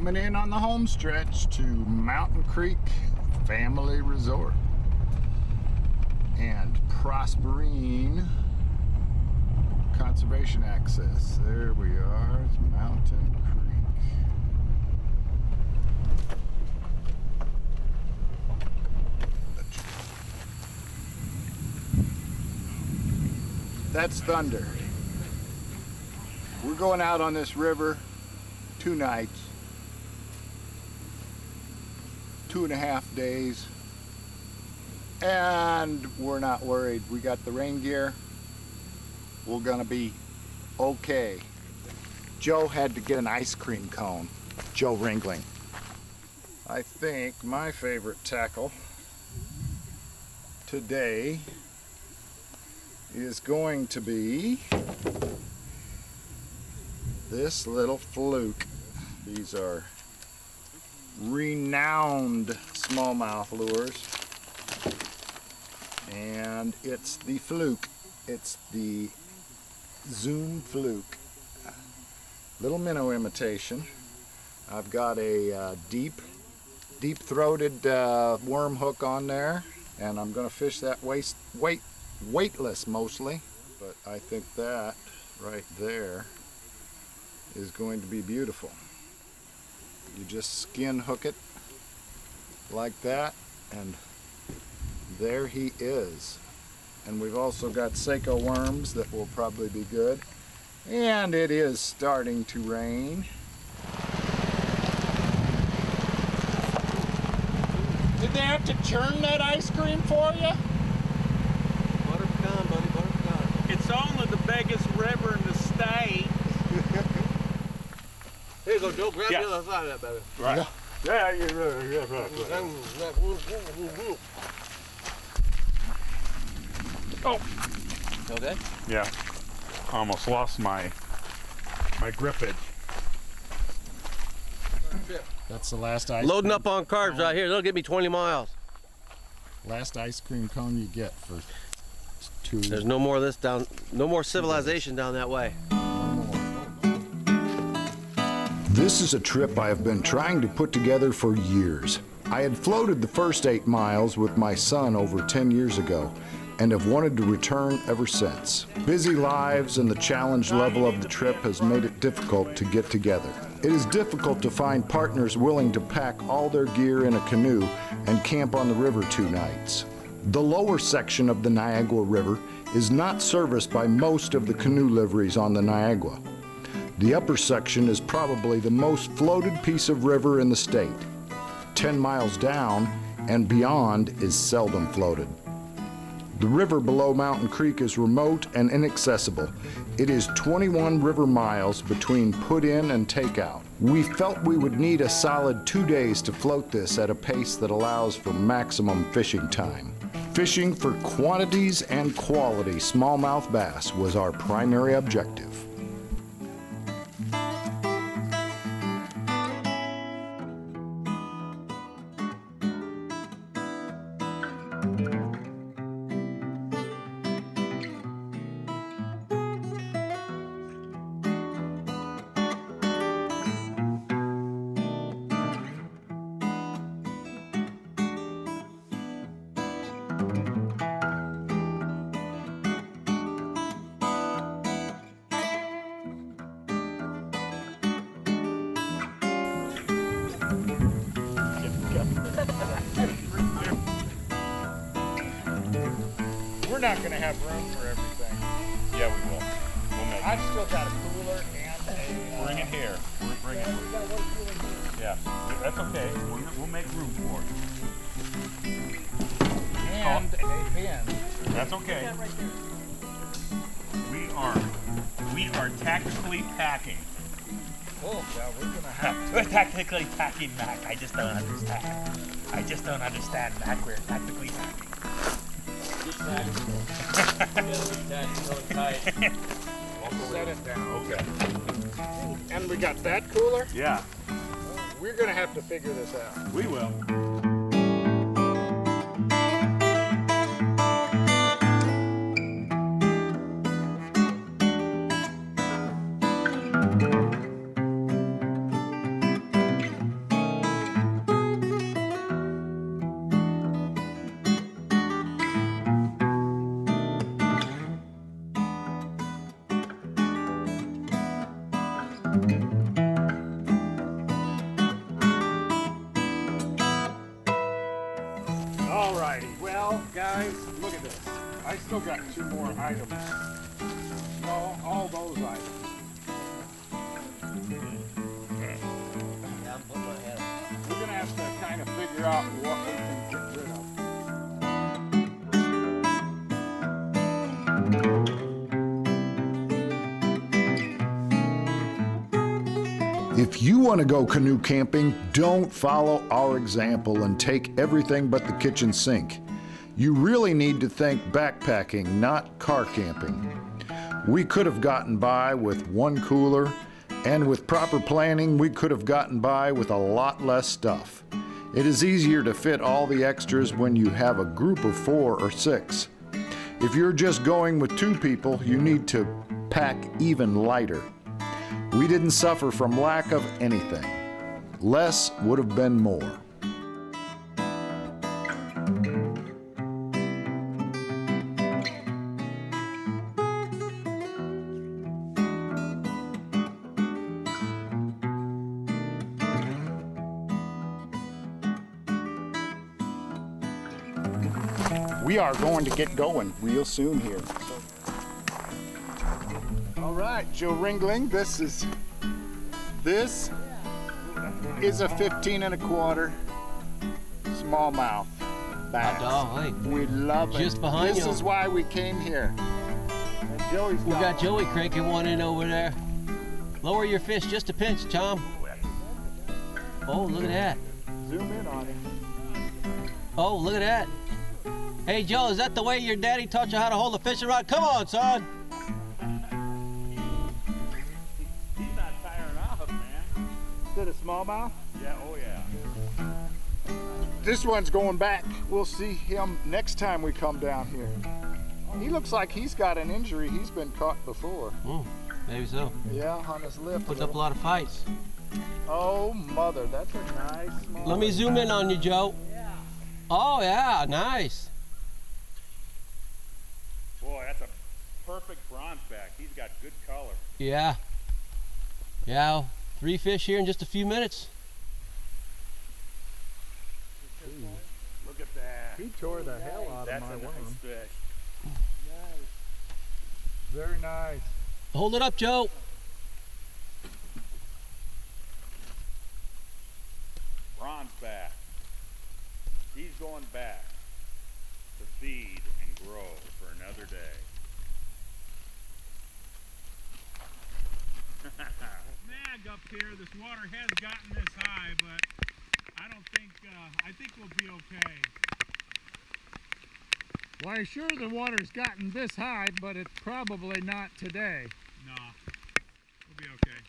Coming in on the home stretch to Mountain Creek Family Resort and Prosperine Conservation Access. There we are, it's Mountain Creek. That's thunder. We're going out on this river 2 nights, 2.5 days, and we're not worried. We got the rain gear. We're gonna be okay. Joe had to get an ice cream cone. Joe Ringling. I think my favorite tackle today is going to be this little fluke. These are renowned smallmouth lures, and it's the fluke. It's the Zoom fluke. Little minnow imitation. I've got a deep-throated worm hook on there, and I'm going to fish that weightless mostly, but I think that right there is going to be beautiful. You just skin hook it like that, and there he is. And we've also got Seiko worms that will probably be good. And it is starting to rain. Did they have to churn that ice cream for you? Butter pecan, buddy, butter pecan. It's only the biggest river in the state. Here you go, Joe. Grab Yes. the other side of that, baby. Right. Yeah. Yeah. Oh. Okay. Yeah. Almost lost my grippage. That's the last ice Loading cream up on carbs right here. That'll get me 20 miles. Last ice cream cone you get for 2. There's no more of this down. No more civilization down that way. This is a trip I have been trying to put together for years. I had floated the first 8 miles with my son over 10 years ago and have wanted to return ever since. Busy lives and the challenge level of the trip has made it difficult to get together. It is difficult to find partners willing to pack all their gear in a canoe and camp on the river 2 nights. The lower section of the Niangua River is not serviced by most of the canoe liveries on the Niangua. The upper section is probably the most floated piece of river in the state. 10 miles down and beyond is seldom floated. The river below Mountain Creek is remote and inaccessible. It is 21 river miles between put-in and takeout. We felt we would need a solid 2 days to float this at a pace that allows for maximum fishing time. Fishing for quantities and quality smallmouth bass was our primary objective. We're not going to have room for everything. Yeah, we will. We'll make I've still got a cooler and a... Bring it here. Bring it. Yeah, that's okay. We'll make room for it. and a bin. That's okay. We are tactically packing. Oh, yeah, we're going to have We're tactically packing, Mac. I just don't understand. Mac. We're tactically packing. set it down. Okay. And we got that cooler? Yeah, We're going to have to figure this out. we will. righty. Well, guys, look at this. I still got 2 more items. No, all those items. Yeah, I'm putting my head up. We're gonna have to kind of figure out what we can get rid of. If you want to go canoe camping, don't follow our example and take everything but the kitchen sink. You really need to think backpacking, not car camping. We could have gotten by with 1 cooler, and with proper planning, we could have gotten by with a lot less stuff. It is easier to fit all the extras when you have a group of 4 or 6. If you're just going with 2 people, you need to pack even lighter. We didn't suffer from lack of anything. Less would have been more. We are going to get going real soon here. All right, Joe Ringling, this is a 15 1/4 smallmouth bass. Hey. We love it. Just behind this you. is why we came here. And Joey's We got Joey cranking one in over there. Lower your fish just a pinch, Tom. Oh, look at that. Zoom in on him. Oh, look at that. Hey, Joe, is that the way your daddy taught you how to hold a fishing rod? Come on, son. He's not tiring off, man. Is it a smallmouth? Yeah, oh yeah. This one's going back. We'll see him next time we come down here. He looks like he's got an injury. He's been caught before. Maybe so. Yeah, on his lip. Puts up a lot of fights. Oh, mother, that's a nice small. Let me zoom in on you, Joe. Oh, yeah, nice. Boy, that's a perfect bronzeback. He's got good color. Yeah. Yeah, 3 fish here in just a few minutes. Look at that. He tore the hell out That's of my a nice worm. fish. Nice. Very nice. Hold it up, Joe. Bronzeback. He's going back to feed and grow for another day. Snag up here. This water has gotten this high, but I think we'll be okay. Why, sure the water's gotten this high, but it's probably not today. No, we'll be okay.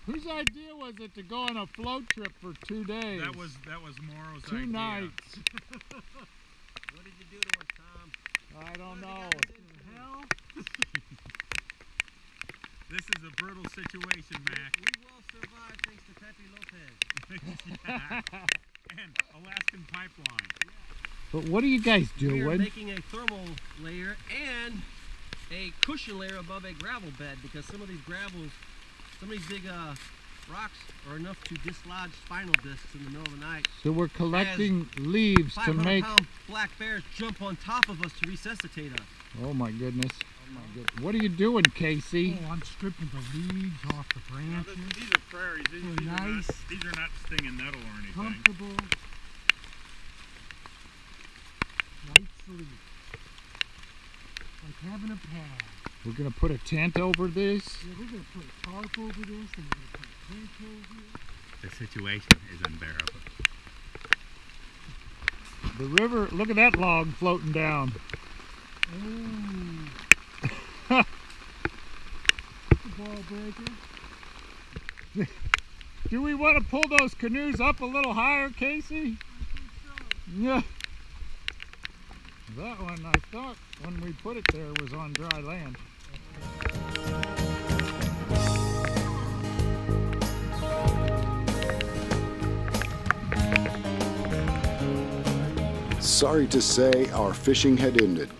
Whose idea was it to go on a float trip for 2 days? That was Morrow's 2 idea. nights. What did you do to us, Tom? I don't know. Hell? This is a brutal situation, Mac. We will survive thanks to Pepe Lopez. And Alaskan pipeline. But what are you guys We are doing? making a thermal layer and a cushion layer above a gravel bed because some of these big rocks are enough to dislodge spinal discs in the middle of the night. So we're collecting leaves to make... 500-pound black bears jump on top of us to resuscitate us. Oh my goodness. Oh my goodness. What are you doing, Casey? Oh, I'm stripping the leaves off the branches. These are prairies. These are not stinging nettle or anything. Comfortable. Light sleep. Like having a pad. We're going to put a tent over this. Yeah, we're going to put a tarp over this and we're going to put a tent over it. The situation is unbearable. The river, look at that log floating down. Oh. The ball breaker. Do we want to pull those canoes up a little higher, Casey? I think so. Yeah. That one, I thought when we put it there was on dry land. Sorry to say our fishing had ended,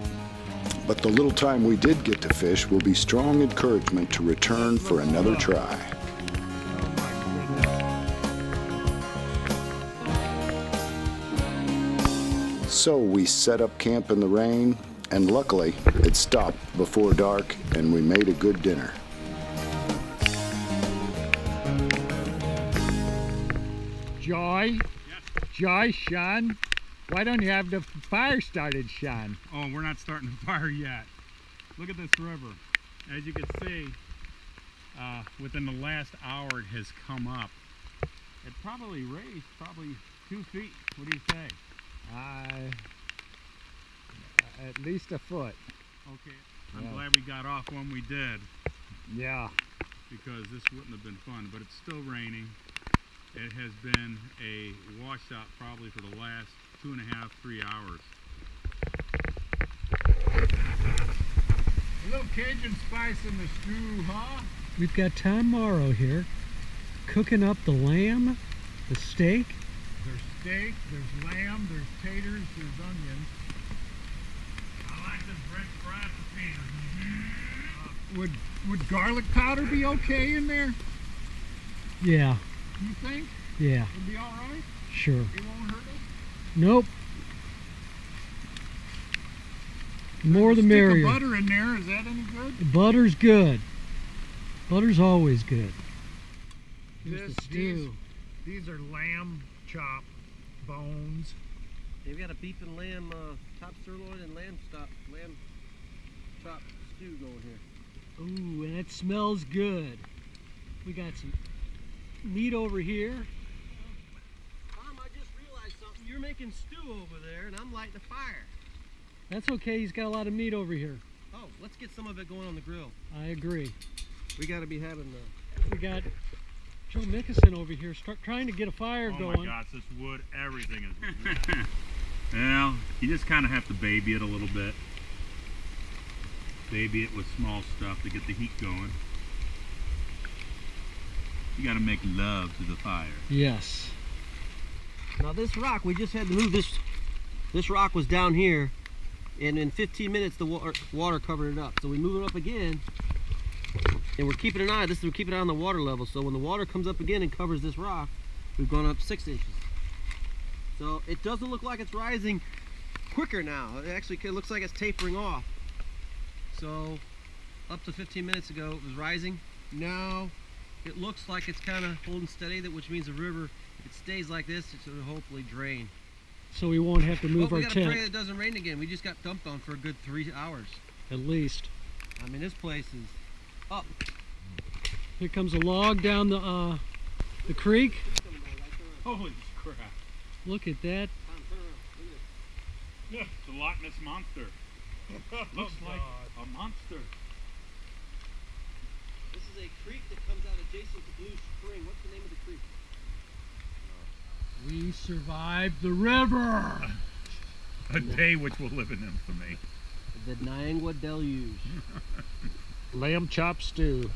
but the little time we did get to fish will be strong encouragement to return for another try. So we set up camp in the rain, and luckily it stopped before dark and we made a good dinner. Joy? Joy, Sean? Why don't you have the fire started, Sean? Oh, we're not starting the fire yet. Look at this river. As you can see, within the last hour it has come up. It probably raised 2 feet. What do you say? At least a foot. Okay. I'm Yeah. glad we got off when we did, Yeah. because this wouldn't have been fun, but it's still raining. It has been a washout probably for the last 2.5, 3 hours. A little Cajun spice in the stew, huh? We've got Tom Morrow here cooking up the lamb, the steak. There's steak, there's lamb, there's taters, there's onions. I like this French fries potatoes. Would garlic powder be okay in there? Yeah, You think? yeah, It'd be all right? sure. It won't hurt us? Nope. More the Stick merrier. of butter in there, is that any good? Butter's good. Butter's always good. Here's the These, stew. these are lamb chop bones. They've got a beef and lamb top sirloin and lamb chop stew going here. Ooh, and it smells good. We got some meat over here. Tom, I just realized something. You're making stew over there, and I'm lighting a fire. That's okay, he's got a lot of meat over here. Oh, let's get some of it going on the grill. I agree. We got to be having We got Joe Mickelson over here trying to get a fire Oh going. my gosh, this wood, everything is well, you just kind of have to baby it a little bit. Baby it with small stuff to get the heat going. You got to make love to the fire. Yes. Now this rock, we just had to move this. This rock was down here, and in 15 minutes the water covered it up. So we move it up again, and we're keeping an eye. We're keeping an eye on the water level. So when the water comes up again and covers this rock, we've gone up 6 inches. So it doesn't look like it's rising quicker now. It actually looks like it's tapering off. So up to 15 minutes ago it was rising. Now it looks like it's kind of holding steady, which means the river, if it stays like this, it's going to hopefully drain. So we won't have to move Well, our we gotta pray tent. that it doesn't rain again. We just got dumped on for a good 3 hours. At least. I mean, this place is up. Here comes a log down the creek. Holy crap. Look at that. Yeah, the Loch Ness Monster. Looks like a monster. This is a creek that comes out adjacent to Blue Spring. What's the name of the creek? We survived the river. A day which will live in infamy. The Niangua Deluge. Lamb chop stew.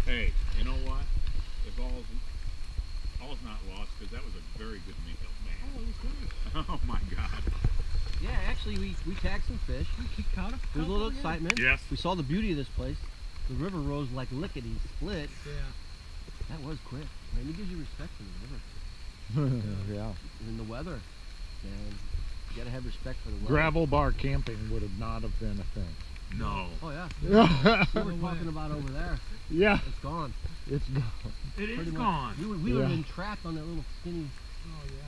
Hey, you know what? If all's not lost, because that was a very good meal, man. Oh my God. Yeah, actually, we tagged some fish. We caught a There was a little excitement. Yes. We saw the beauty of this place. The river rose like lickety split. Yeah. That was quick. Man, it gives you respect for the river Yeah. and the weather. And you gotta have respect for the weather. Gravel bar camping would have not have been a thing. No. Oh yeah. Yeah. What we're talking about over there, Yeah. it's gone. It's gone. It is Pretty much. gone. We would have Yeah. been trapped on that little skinny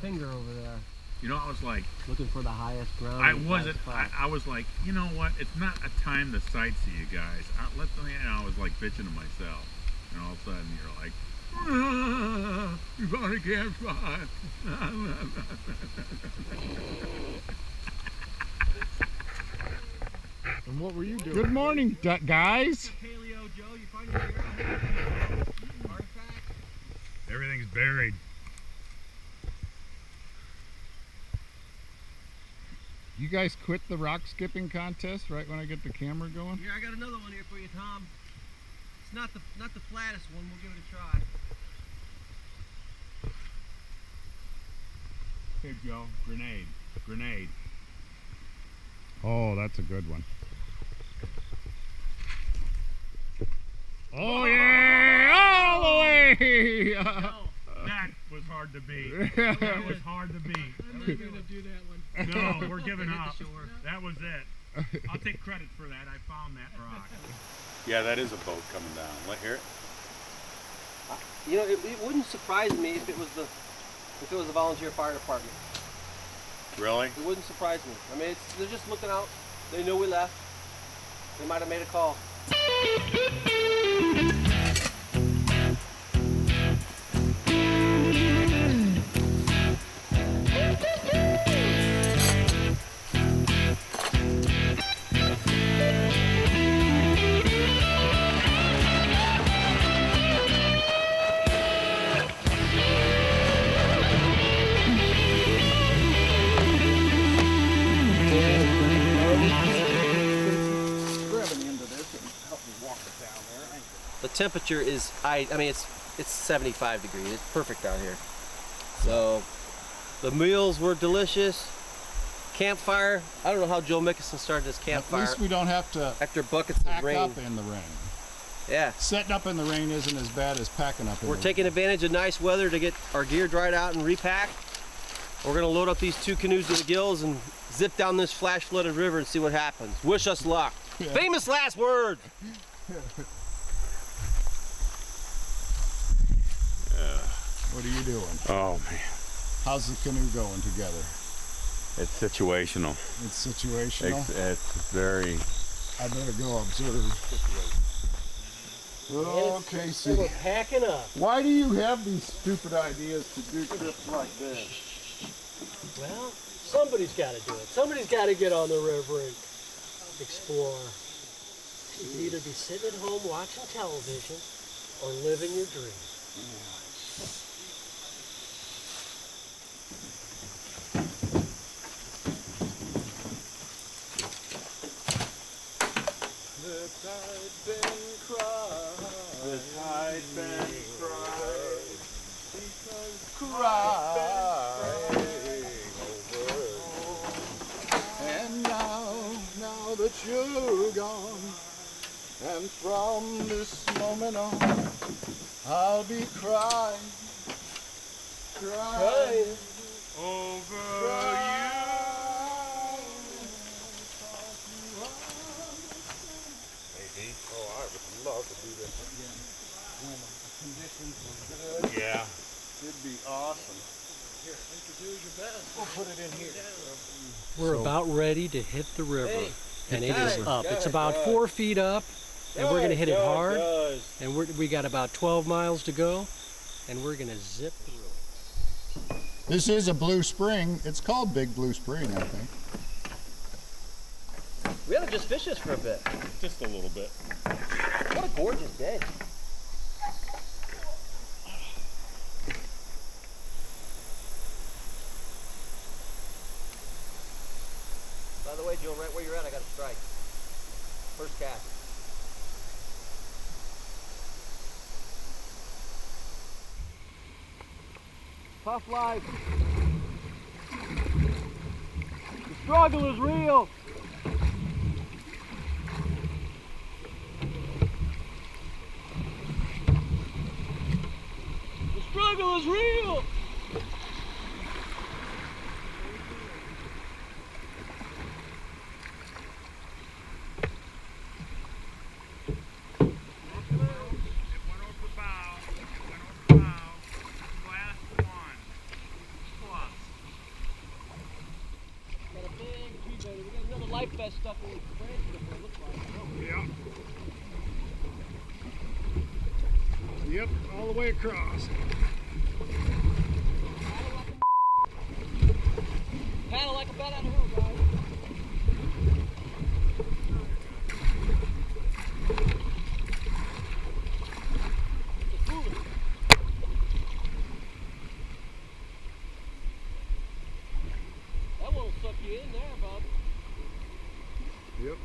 finger over there, You know, I was like, looking for the highest ground. I and the wasn't. highest spot. I was like, you know what? It's not a time to sightsee, you guys. I was like bitching to myself, and all of a sudden you're like, you got a campfire. And what were you doing? Good morning, guys. Paleo Joe, you find your artifact? Everything's buried. You guys quit the rock skipping contest right when I get the camera going? Here, I got another one here for you, Tom. It's not the flattest one. We'll give it a try. Hey Joe, grenade. Oh, that's a good one. Oh yeah, all the way! That was hard to beat. That was hard to beat. I'm not gonna do that one. No, we're giving up. That was it. I'll take credit for that. I found that rock. Yeah, that is a boat coming down. Let hear it. You know, it wouldn't surprise me if it was the volunteer fire department. Really? It wouldn't surprise me. I mean, they're just looking out. They know we left. They might have made a call. The temperature is, I mean, it's 75 degrees. It's perfect out here. So the meals were delicious. Campfire. I don't know how Joe Mickelson started this campfire. At least we don't have to after buckets of rain. Pack up in the rain. Yeah. Setting up in the rain isn't as bad as packing up in the rain. We're taking advantage of nice weather to get our gear dried out and repack. We're gonna load up these 2 canoes to the gills and zip down this flash flooded river and see what happens. Wish us luck. Yeah. Famous last word. What are you doing? Oh man. How's the canoe going together? It's situational. It's situational? It's very... I better go observe. Oh, Casey. We're packing up. Why do you have these stupid ideas to do trips like this? Well, somebody's got to do it. Somebody's got to get on the river and explore. You can either be sitting at home watching television or living your dream. The tide been cried. The tide been cried. Because and now that you're gone, and from this moment on, I'll be crying Over you. Oh, I would love to do this again when the conditions were good. Yeah. It'd be awesome. Here, think you do your best. We'll put it in here. We're about ready to hit the river, and it is up. It's about 4 feet up, and we're going to hit it hard. And we got about 12 miles to go, and we're going to zip through it. This is a blue spring. It's called Big Blue Spring, I think. We ought to just fish this for a bit. Just a little bit. What a gorgeous day. By the way, Joe, right where you're at, I got a strike. First cast. Tough life. The struggle is real. The struggle is real. Life vest stuck in the branch, it looks like. Yeah. Yep, all the way across. Paddle like a bat out of hell, guys. That one'll suck you in there, bud. Yep.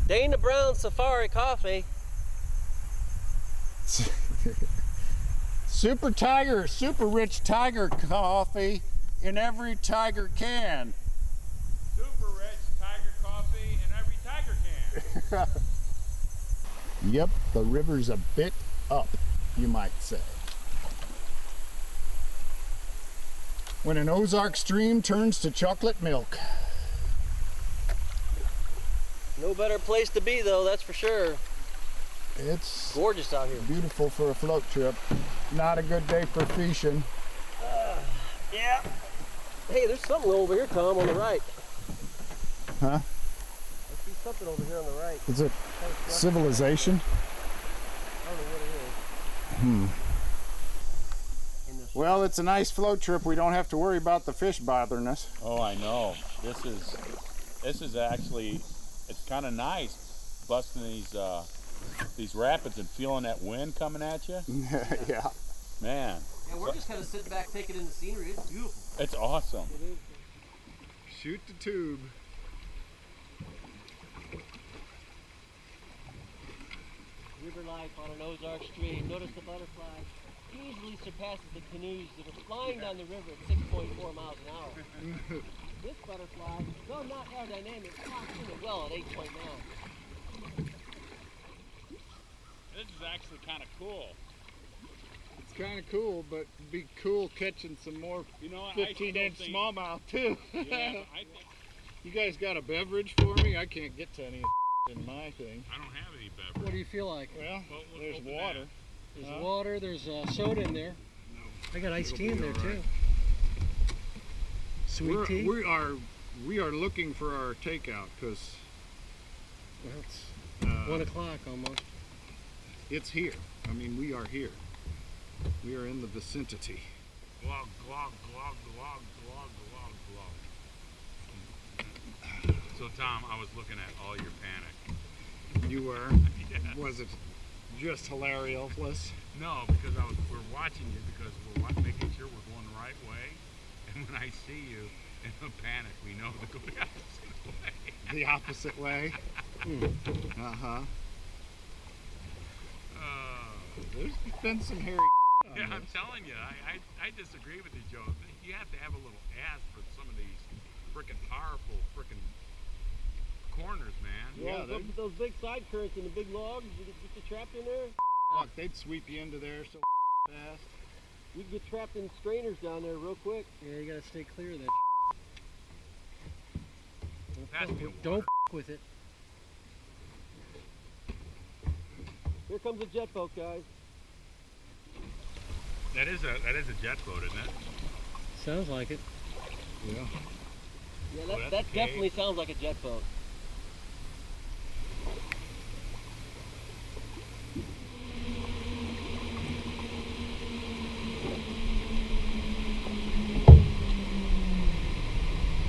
Dana Brown Safari Coffee. Super rich tiger coffee in every tiger can. Super rich tiger coffee in every tiger can. Yep, the river's a bit up, you might say. When an Ozark stream turns to chocolate milk. No better place to be though, that's for sure. It's Gorgeous out here. beautiful for a float trip. Not a good day for fishing. Yeah. Hey, there's something over here, Tom, on the right. Huh? I see something over here on the right. Is it civilization? I don't know what it is. Well, it's a nice float trip. We don't have to worry about the fish bothering us. Oh, I know. This is actually, it's kind of nice busting these rapids and feeling that wind coming at you. Yeah. Man. Yeah, we're just kind of sitting back taking in the scenery. It's beautiful. It's awesome. It is. Shoot the tube. River life on an Ozark stream. Notice the butterfly easily surpasses the canoes that are flying down the river at 6.4 miles an hour. This butterfly, though not aerodynamic, clocks in it well at 8.9. This is actually kind of cool. It's kind of cool, but it'd be cool catching some more 15-inch smallmouth too. Yeah, I think You guys got a beverage for me? I can't get to any in my thing. I don't have any beverage. What do you feel like? Well, Well, there's open water. There's water, there's soda in there. I got iced tea in there too. Sweet tea? We are looking for our takeout because Well, it's 1 o'clock almost. it's here. I mean, we are here. We are in the vicinity. Glog, glog, glog, glog, glog, glog, glog. So Tom, I was looking at all your panic. You were? Yeah. Was it just hilarious? No, because we're watching you because we're making sure we're going the right way. And when I see you in a panic, we know to go the opposite way. The opposite way? Uh-huh. There's been some hairy on Yeah, this. I'm telling you, I disagree with you, Joe. You have to have a little ass for some of these frickin' powerful frickin' corners, man. Yeah, those big side currents and the big logs, you get you trapped in there. Fuck, they'd sweep you into there so fast. You can get trapped in strainers down there real quick. Yeah, you gotta stay clear of that. Pass me the water. Don't with it. Here comes a jet boat, guys. That is a jet boat, isn't it? Sounds like it. Yeah. Yeah, Oh, that's that okay. definitely sounds like a jet boat.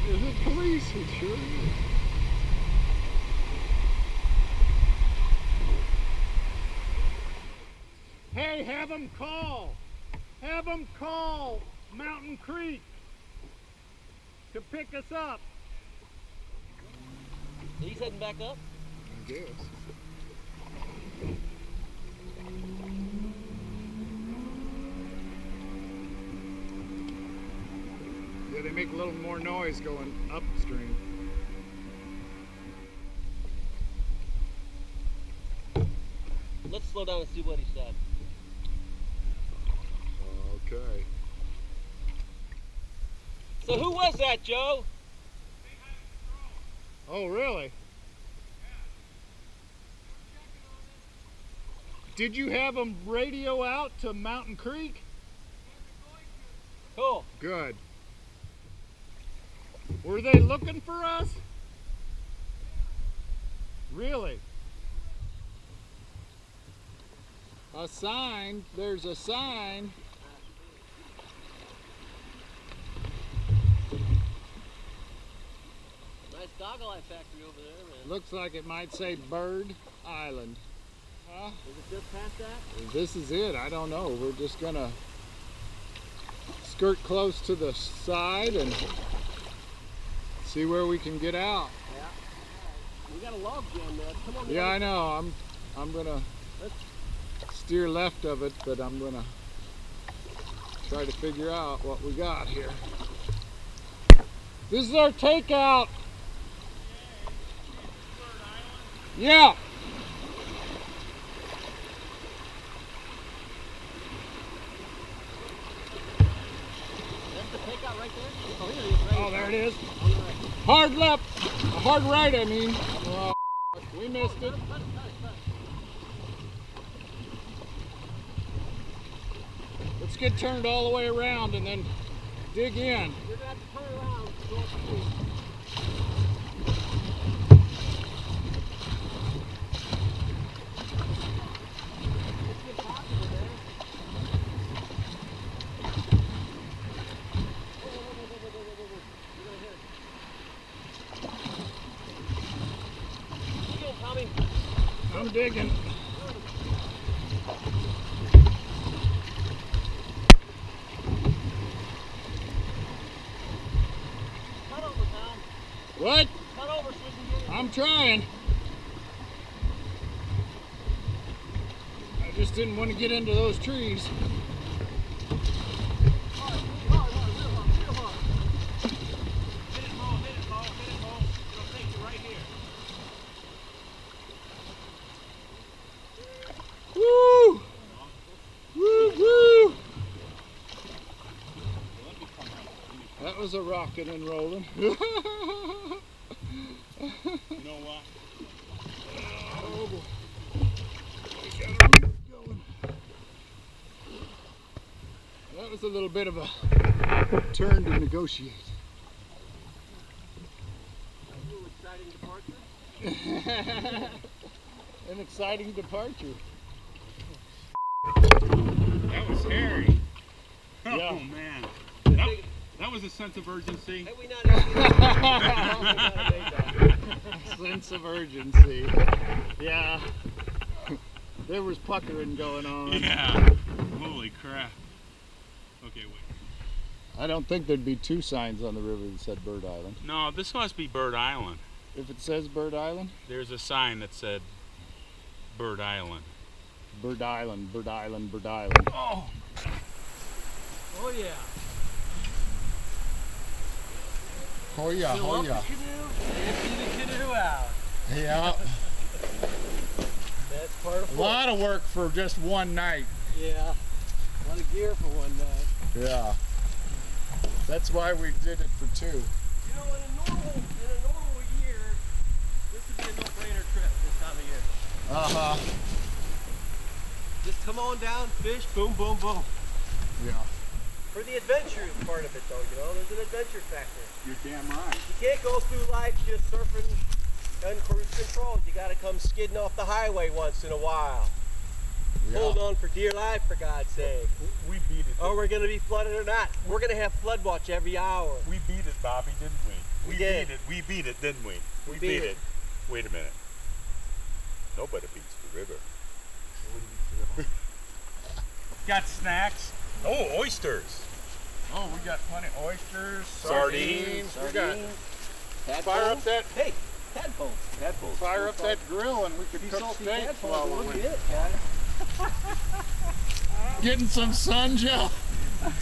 Is it police? It sure is. Hey, have them call. Have them call Mountain Creek to pick us up. He's heading back up. I guess. Yeah, they make a little more noise going upstream. Let's slow down and see what he said. Okay. So who was that, Joe? Oh, really? Did you have them radio out to Mountain Creek? Cool. Good. Were they looking for us? Really? A sign. There's a sign. Nice goggle eye factory over there, man. Looks like it might say Bird Island. Huh? Is it just past that? This is it. I don't know. We're just gonna skirt close to the side and see where we can get out. Yeah. We got a log jam there. Come on. Yeah, I know. I'm gonna steer left of it, but I'm gonna try to figure out what we got here. This is our takeout. Yeah. right there? Oh, here it is. Right Oh, there it is. on the right. Hard left. Hard right, I mean. Oh, we missed it. Let's get turned all the way around and then dig in. You're going to have to turn around to go upstream. I'm digging. Cut over, Tom. What? Cut over so we can get it. I'm trying. I just didn't want to get into those trees. Hard, real hard. Hit it low, hit it low. It'll take you right here. Woo! Woo woo! That was a rocking and rolling. You know what? Oh, boy. We got our root going. That was a little bit of a turn to negotiate. A little exciting departure. An exciting departure. That was hairy. Oh Yeah. man. Hey, That was a sense of urgency. we not even Sense of urgency. Yeah. There was puckering going on. Yeah. Holy crap. Okay, wait. I don't think there'd be two signs on the river that said Bird Island. No, this must be Bird Island. If it says Bird Island, There's a sign that said Bird Island. Bird Island, Bird Island, Bird Island. Oh! Oh yeah. Oh yeah, Fill up the canoe, empty the canoe out. Yeah. That's part of A lot of work for just one night. Yeah. A lot of gear for one night. Yeah. That's why we did it for two. You know, in a normal year, this would be a no-brainer trip this time of year. Uh-huh. Just come on down, fish, boom, boom, boom. Yeah. For the adventure part of it, though, you know, there's an adventure factor. You're damn right. You can't go through life just surfing and cruise control. You got to come skidding off the highway once in a while. Yeah. Hold on for dear life, for God's sake. We beat it. Or we're going to be flooded or not. We're going to have flood watch every hour. We beat it, Bobby, didn't we? We did. beat it. We beat it, didn't we? We beat it. Wait a minute. Nobody beats the river. Got snacks. Oh, oysters. Oh, we got plenty of oysters, Sardines. We got Tadpoles? fire up that Hey, tadpoles. fire up that grill and we could cook steak while Look we're at it, guys. getting some sun, Joe. I'm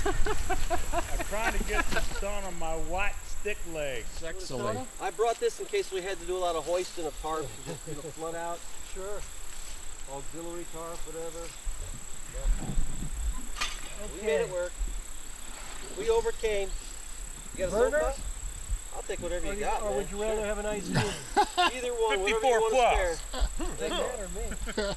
trying to get some sun on my white stick legs. Sexily. I brought this in case we had to do a lot of hoisting of tarp to just get a flood out. Sure. Auxiliary tarp, whatever. We made it work. We overcame. You got a Burners? sofa? I'll take whatever you got, Or man. would you rather have a nice view? Either one, whatever 54 you want to plus. spare. Doesn't matter to me.